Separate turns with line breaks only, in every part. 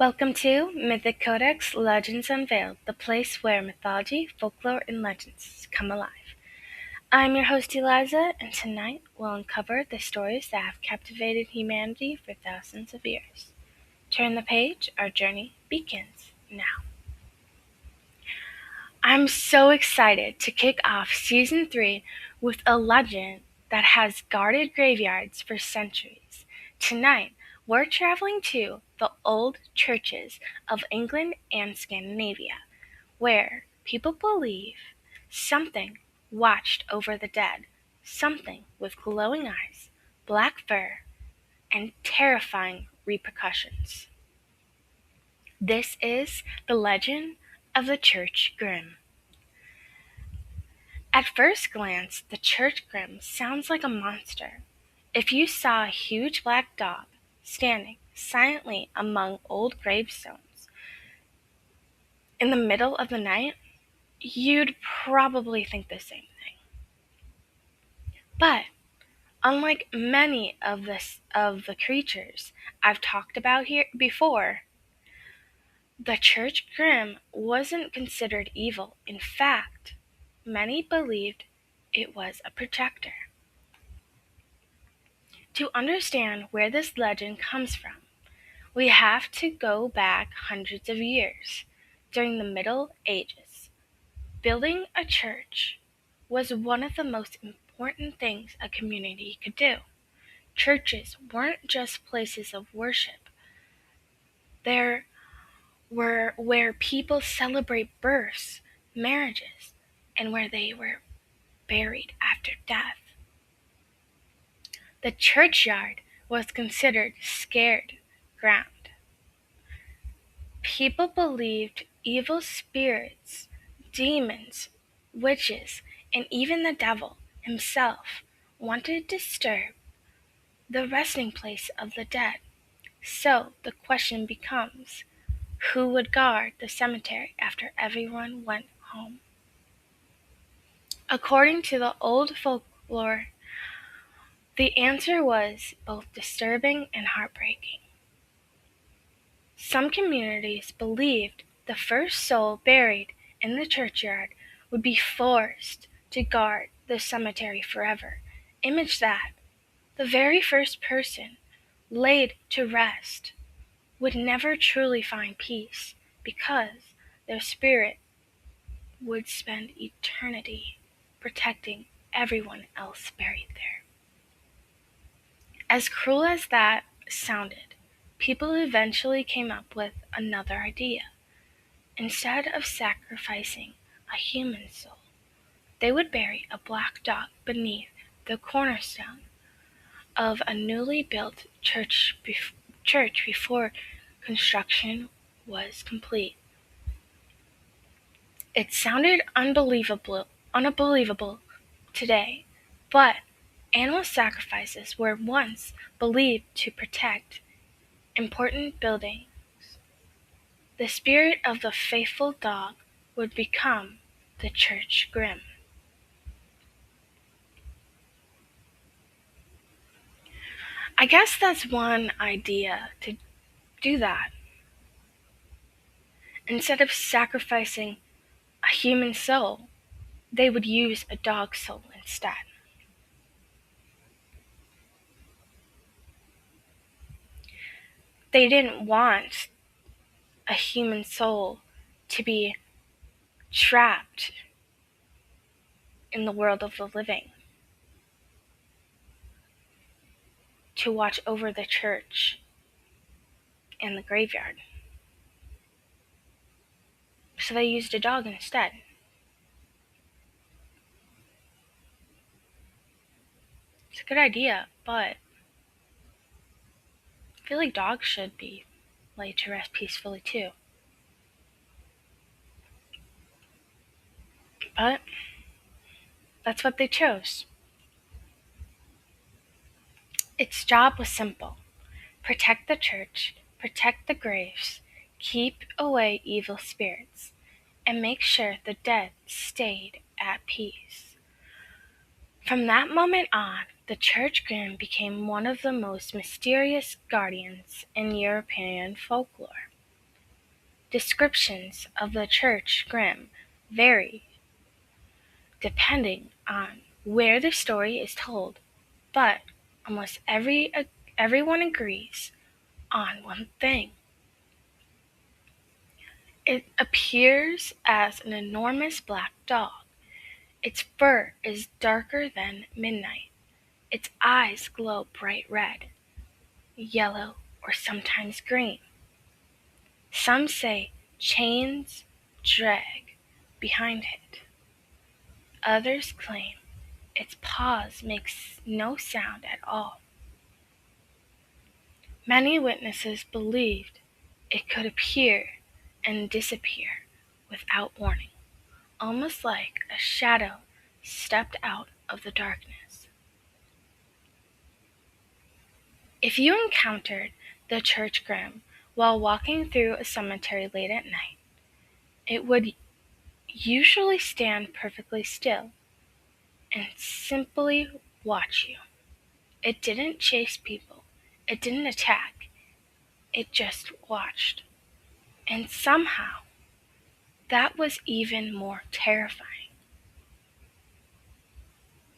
Welcome to Mythic Codex Legends Unveiled, the place where mythology, folklore, and legends come alive. I'm your host Eliza, and tonight we'll uncover the stories that have captivated humanity for thousands of years. Turn the page, our journey begins now. I'm so excited to kick off Season 3 with a legend that has guarded graveyards for centuries. Tonight, we're traveling to the old churches of England and Scandinavia, where people believe something watched over the dead, something with glowing eyes, black fur, and terrifying repercussions. This is the legend of the Church Grim. At first glance, the Church Grim sounds like a monster. If you saw a huge black dog standing silently among old gravestones in the middle of the night, you'd probably think the same thing. But unlike many of the creatures I've talked about here before, the Church Grim wasn't considered evil. In fact, many believed it was a protector. To understand where this legend comes from, we have to go back hundreds of years. During the Middle Ages, building a church was one of the most important things a community could do. Churches weren't just places of worship. They were where people celebrate births, marriages, and where they were buried after death. The churchyard was considered scared ground. People believed evil spirits, demons, witches, and even the devil himself wanted to disturb the resting place of the dead. So the question becomes, who would guard the cemetery after everyone went home? According to the old folklore, the answer was both disturbing and heartbreaking. Some communities believed the first soul buried in the churchyard would be forced to guard the cemetery forever. Image that. The very first person laid to rest would never truly find peace because their spirit would spend eternity protecting everyone else buried there. As cruel as that sounded, people eventually came up with another idea. Instead of sacrificing a human soul, they would bury a black dog beneath the cornerstone of a newly built church before construction was complete. It sounded unbelievable today, but animal sacrifices were once believed to protect important buildings. The spirit of the faithful dog would become the Church Grim. I guess that's one idea to do that. Instead of sacrificing a human soul, they would use a dog soul instead. They didn't want a human soul to be trapped in the world of the living, to watch over the church and the graveyard. So they used a dog instead. It's a good idea, but I feel like dogs should be laid to rest peacefully too. But that's what they chose. Its job was simple: protect the church, protect the graves, keep away evil spirits, and make sure the dead stayed at peace. From that moment on, the Church Grim became one of the most mysterious guardians in European folklore. Descriptions of the church grim vary depending on where the story is told, but almost everyone agrees on one thing. It appears as an enormous black dog. Its fur is darker than midnight. Its eyes glow bright red, yellow, or sometimes green. Some say chains drag behind it. Others claim its paws make no sound at all. Many witnesses believed it could appear and disappear without warning, almost like a shadow stepped out of the darkness. If you encountered the church grim while walking through a cemetery late at night, it would usually stand perfectly still and simply watch you. It didn't chase people. It didn't attack. It just watched. And somehow, that was even more terrifying.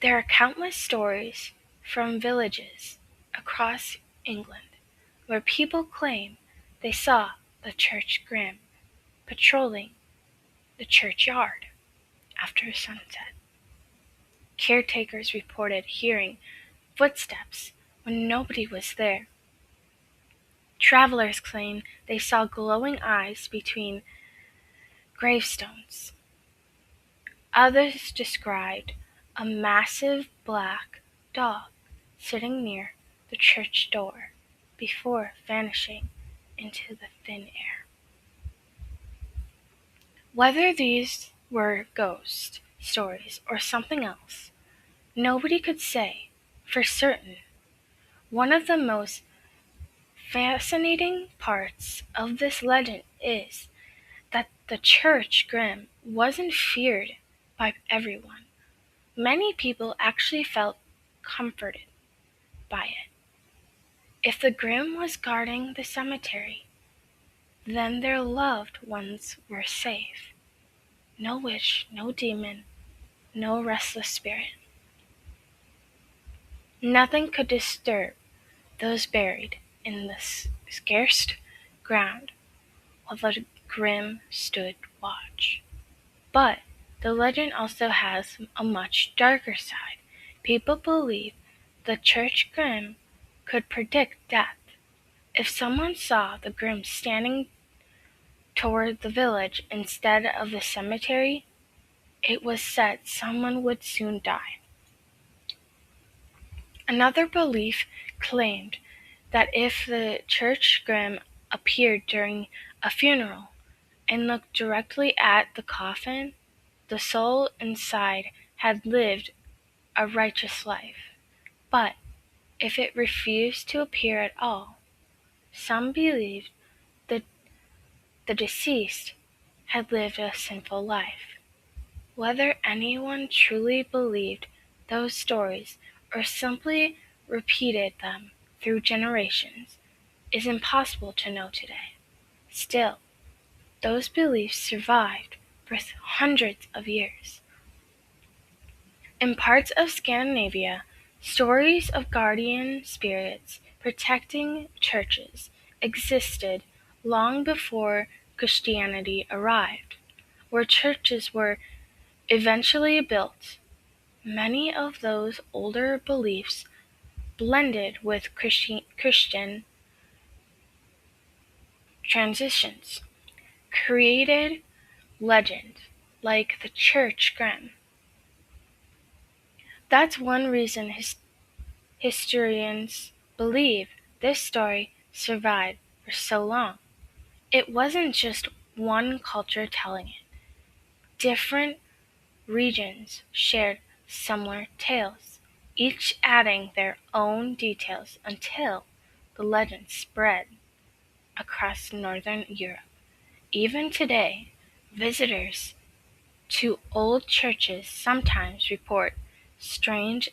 There are countless stories from villages across England where people claim they saw the church grim patrolling the churchyard after sunset. Caretakers reported hearing footsteps when nobody was there. Travelers claim they saw glowing eyes between gravestones. Others described a massive black dog sitting near the church door before vanishing into the thin air. Whether these were ghost stories or something else, nobody could say for certain. One of the most fascinating parts of this legend is that the church grim wasn't feared by everyone. Many people actually felt comforted by it. If the grim was guarding the cemetery, then their loved ones were safe. No witch, no demon, no restless spirit. Nothing could disturb those buried in the scarce ground while the grim stood watch. But the legend also has a much darker side. People believe the church grim could predict death. If someone saw the grim standing toward the village instead of the cemetery, it was said someone would soon die. Another belief claimed that if the church grim appeared during a funeral and looked directly at the coffin, the soul inside had lived a righteous life. But if it refused to appear at all, some believed that the deceased had lived a sinful life. Whether anyone truly believed those stories or simply repeated them through generations is impossible to know today. Still, those beliefs survived for hundreds of years. In parts of Scandinavia, stories of guardian spirits protecting churches existed long before Christianity arrived, where churches were eventually built. Many of those older beliefs blended with Christian transitions, created legend like the church grim. That's one reason historians believe this story survived for so long. It wasn't just one culture telling it. Different regions shared similar tales, each adding their own details until the legend spread across northern Europe. Even today, visitors to old churches sometimes report strange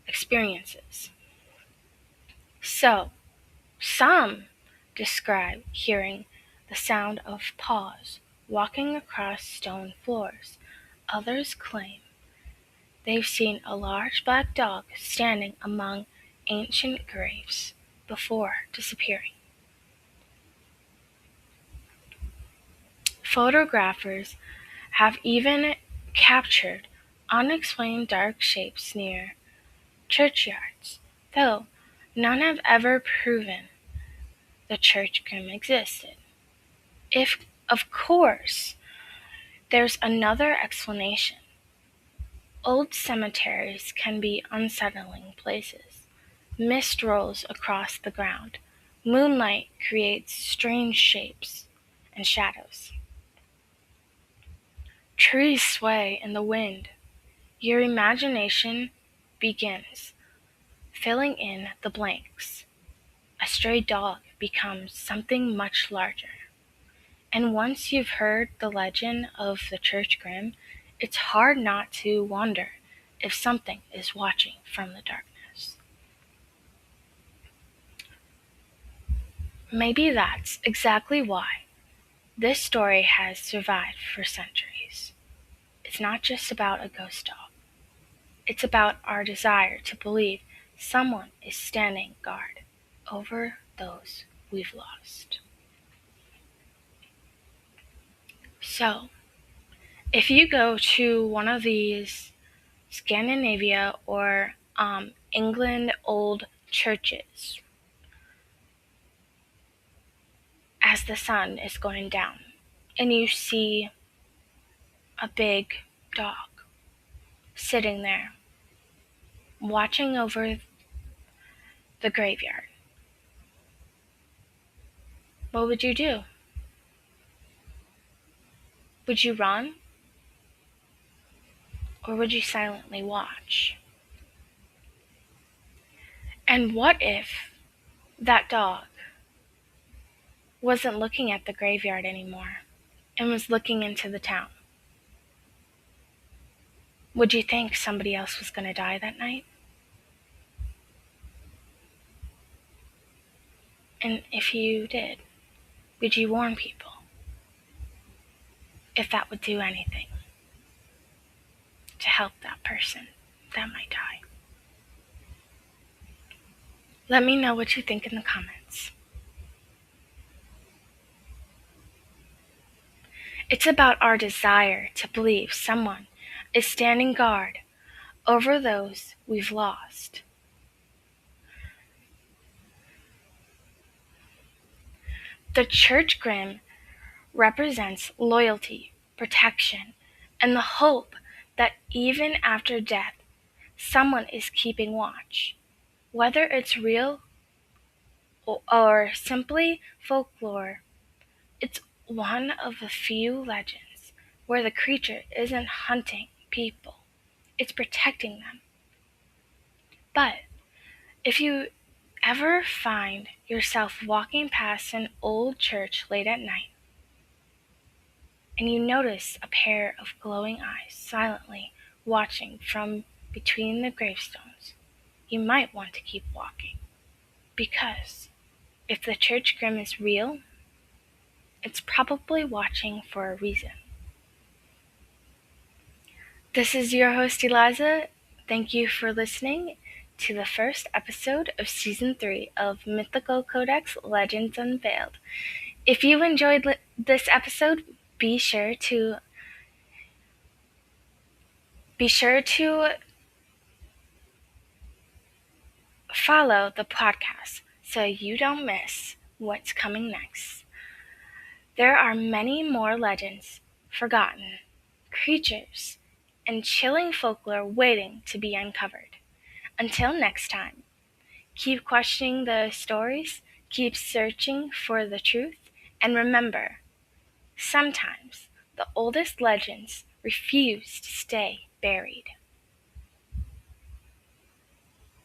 experiences. So, some describe hearing the sound of paws walking across stone floors. Others claim they've seen a large black dog standing among ancient graves before disappearing. Photographers have even captured unexplained dark shapes near churchyards, though none have ever proven the church grim existed. Of course, there's another explanation. Old cemeteries can be unsettling places. Mist rolls across the ground. Moonlight creates strange shapes and shadows. Trees sway in the wind. Your imagination begins filling in the blanks. A stray dog becomes something much larger. And once you've heard the legend of the Church Grim, it's hard not to wonder if something is watching from the darkness. Maybe that's exactly why this story has survived for centuries. It's not just about a ghost dog. It's about our desire to believe someone is standing guard over those we've lost. So, if you go to one of these Scandinavia or England old churches as the sun is going down, and you see a big dog sitting there watching over the graveyard, what would you do? Would you run? Or would you silently watch? And what if that dog wasn't looking at the graveyard anymore and was looking into the town? Would you think somebody else was going to die that night? And if you did, would you warn people? If that would do anything to help that person that might die. Let me know what you think in the comments. It's about our desire to believe someone is standing guard over those we've lost. The Church Grim represents loyalty, protection, and the hope that even after death, someone is keeping watch. Whether it's real or simply folklore, it's one of the few legends where the creature isn't hunting people, it's protecting them. But if you ever find yourself walking past an old church late at night, and you notice a pair of glowing eyes silently watching from between the gravestones, you might want to keep walking. Because if the Church Grim is real, it's probably watching for a reason. This is your host, Eliza. Thank you for listening to the first episode of Season 3 of Mythical Codex Legends Unveiled. If you enjoyed this episode, be sure to follow the podcast so you don't miss what's coming next. There are many more legends, forgotten creatures, and chilling folklore waiting to be uncovered. Until next time, keep questioning the stories, keep searching for the truth, and remember, sometimes the oldest legends refuse to stay buried.